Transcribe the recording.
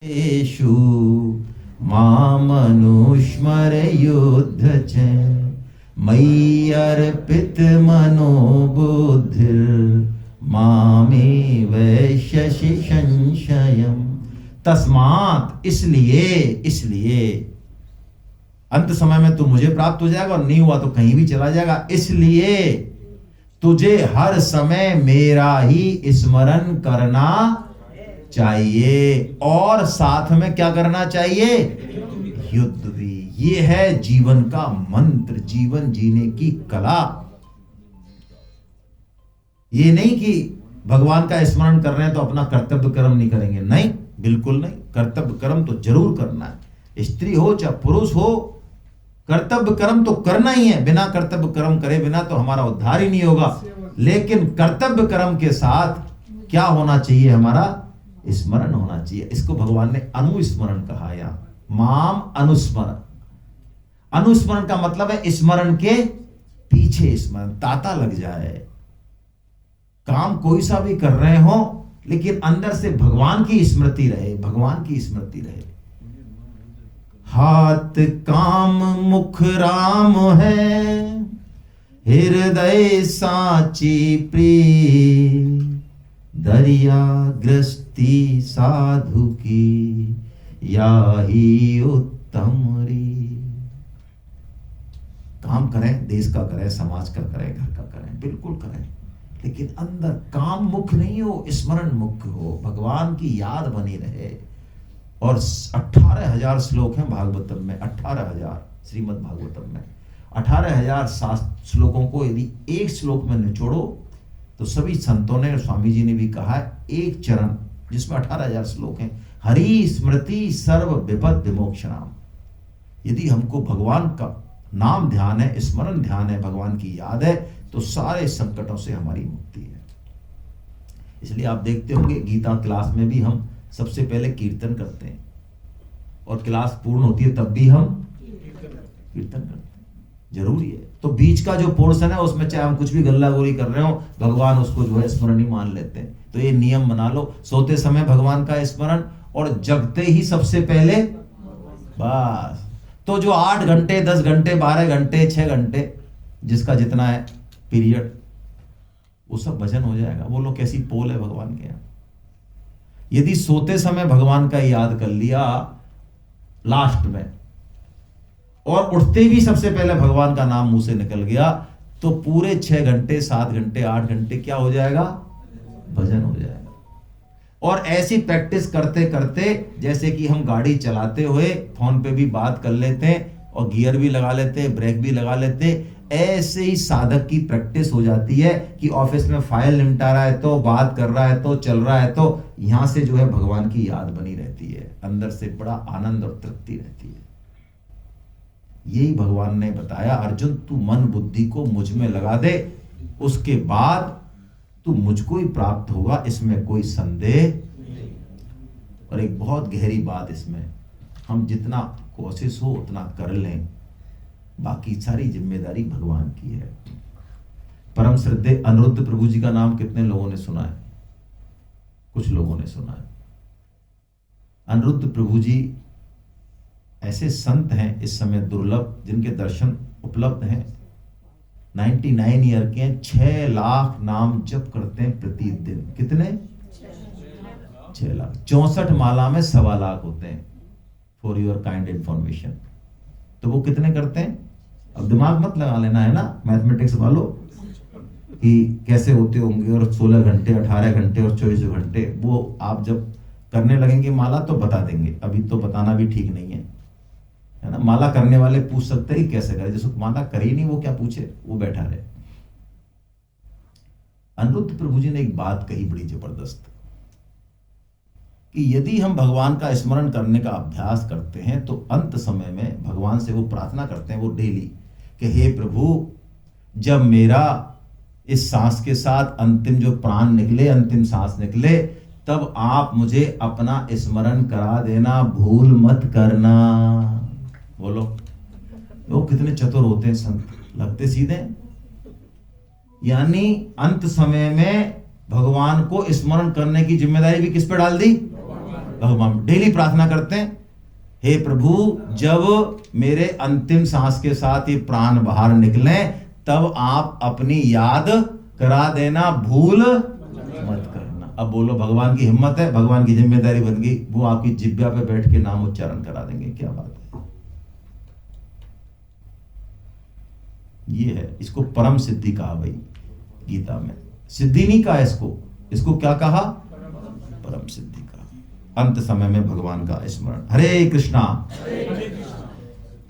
येषु मामनुस्मर युद्ध च मयि अर्पित मनोबुद्धिर् मामे वैश्यसि संशयम्। तस्मात् इसलिए अंत समय में तू मुझे प्राप्त हो जाएगा और नहीं हुआ तो कहीं भी चला जाएगा। इसलिए तुझे हर समय मेरा ही स्मरण करना चाहिए और साथ में क्या करना चाहिए, युद्ध भी। ये है जीवन का मंत्र, जीवन जीने की कला। ये नहीं कि भगवान का स्मरण कर रहे हैं तो अपना कर्तव्य कर्म नहीं करेंगे, नहीं, बिल्कुल नहीं। कर्तव्य कर्म तो जरूर करना है, स्त्री हो चाहे पुरुष हो, कर्तव्य कर्म तो करना ही है। बिना कर्तव्य कर्म करे बिना तो हमारा उद्धार ही नहीं होगा। लेकिन कर्तव्य कर्म के साथ क्या होना चाहिए, हमारा स्मरण होना चाहिए। इसको भगवान ने अनुस्मरण कहा। या माम अनुस्मरण, अनुस्मरण का मतलब है स्मरण के पीछे स्मरण, ताता लग जाए। काम कोई सा भी कर रहे हो लेकिन अंदर से भगवान की स्मृति रहे, भगवान की स्मृति रहे। हाथ काम मुख राम है, हृदय साची प्रिय, दरिया ग्रस्ती साधु की, याही उत्तम री। काम करें, देश का करें, समाज का करें, घर का करें, बिल्कुल करें, लेकिन अंदर काम मुख नहीं हो, स्मरण मुख हो, भगवान की याद बनी रहे। और 18,000 श्लोक हैं भागवतम में, 18,000 श्रीमद् भागवतम में। 18,000 श्लोकों को यदि एक श्लोक में निचोड़ो तो सभी संतों ने, स्वामी जी ने भी कहा है, एक चरण जिसमें 18,000 श्लोक हैं, हरि स्मृति सर्व विपद विमोक्षणाम। यदि हमको भगवान का नाम ध्यान है, स्मरण ध्यान है, भगवान की याद है, तो सारे संकटों से हमारी मुक्ति है। इसलिए आप देखते होंगे गीता क्लास में भी हम सबसे पहले कीर्तन करते हैं और क्लास पूर्ण होती है तब भी हम कीर्तन करते हैं, जरूरी है। तो बीच का जो पोर्शन है उसमें चाहे हम कुछ भी गल्ला गोरी कर रहे हो, भगवान उसको जो है स्मरण ही मान लेते हैं। तो ये नियम बना लो, सोते समय भगवान का स्मरण और जगते ही सबसे पहले बस। तो जो 8 घंटे 10 घंटे 12 घंटे 6 घंटे जिसका जितना है पीरियड, वो सब भजन हो जाएगा। वो लोग कैसी पोल है भगवान के यहाँ। यदि सोते समय भगवान का याद कर लिया लास्ट में और उठते भी सबसे पहले भगवान का नाम मुंह से निकल गया, तो पूरे 6 घंटे 7 घंटे 8 घंटे क्या हो जाएगा, भजन हो जाएगा। और ऐसी प्रैक्टिस करते करते, जैसे कि हम गाड़ी चलाते हुए फोन पे भी बात कर लेते हैं और गियर भी लगा लेते हैं, ब्रेक भी लगा लेते हैं, ऐसे ही साधक की प्रैक्टिस हो जाती है कि ऑफिस में फाइल निपटा रहा है तो, बात कर रहा है तो, चल रहा है तो, यहां से जो है भगवान की याद बनी रहती है, अंदर से बड़ा आनंद और तृप्ति रहती है। यही भगवान ने बताया, अर्जुन तू मन बुद्धि को मुझ में लगा दे, उसके बाद तू मुझको ही प्राप्त होगा, इसमें कोई संदेह नहीं। और एक बहुत गहरी बात इसमें, हम जितना कोशिश हो उतना कर लें, बाकी सारी जिम्मेदारी भगवान की है। परम श्रद्धेय अनिरुद्ध प्रभु जी का नाम कितने लोगों ने सुना है? कुछ लोगों ने सुना है। अनिरुद्ध प्रभु जी ऐसे संत हैं इस समय दुर्लभ, जिनके दर्शन उपलब्ध हैं। 99 ईयर के हैं, 6 लाख नाम जप करते हैं प्रतिदिन। कितने? 6 लाख। 64 माला में 1.25 लाख होते हैं, फॉर योर काइंड इंफॉर्मेशन। तो वो कितने करते हैं? अब दिमाग मत लगा लेना है ना, मैथमेटिक्स वालों, कि कैसे होते होंगे, और 16 घंटे 18 घंटे और 24 घंटे, वो आप जब करने लगेंगे माला तो बता देंगे। अभी तो बताना भी ठीक नहीं है ना। माला करने वाले पूछ सकते हैं कैसे करे, जिसको माला करे नहीं वो क्या पूछे, वो बैठा रहे। अनिरुद्ध प्रभु जी ने एक बात कही बड़ी जबरदस्त, कि यदि हम भगवान का स्मरण करने का अभ्यास करते हैं तो अंत समय में भगवान से वो प्रार्थना करते हैं, वो डेली, कि हे प्रभु, जब मेरा इस सांस के साथ अंतिम जो प्राण निकले, अंतिम सांस निकले, तब आप मुझे अपना स्मरण करा देना, भूल मत करना। बोलो, वो कितने चतुर होते हैं संत, लगते सीधे। यानी अंत समय में भगवान को स्मरण करने की जिम्मेदारी भी किस पे डाल दी? भगवान डेली प्रार्थना करते हैं, हे प्रभु जब मेरे अंतिम सांस के साथ ये प्राण बाहर निकले तब आप अपनी याद करा देना, भूल मत करना। अब बोलो भगवान की हिम्मत है, भगवान की जिम्मेदारी बन गई, वो आपकी जिब्या पे बैठ के नाम उच्चारण करा देंगे। क्या बात है, ये है, इसको परम सिद्धि कहा भाई गीता में। सिद्धि नहीं कहा इसको क्या कहा, परम सिद्धि कहा। अंत समय में भगवान का स्मरण। हरे कृष्णा।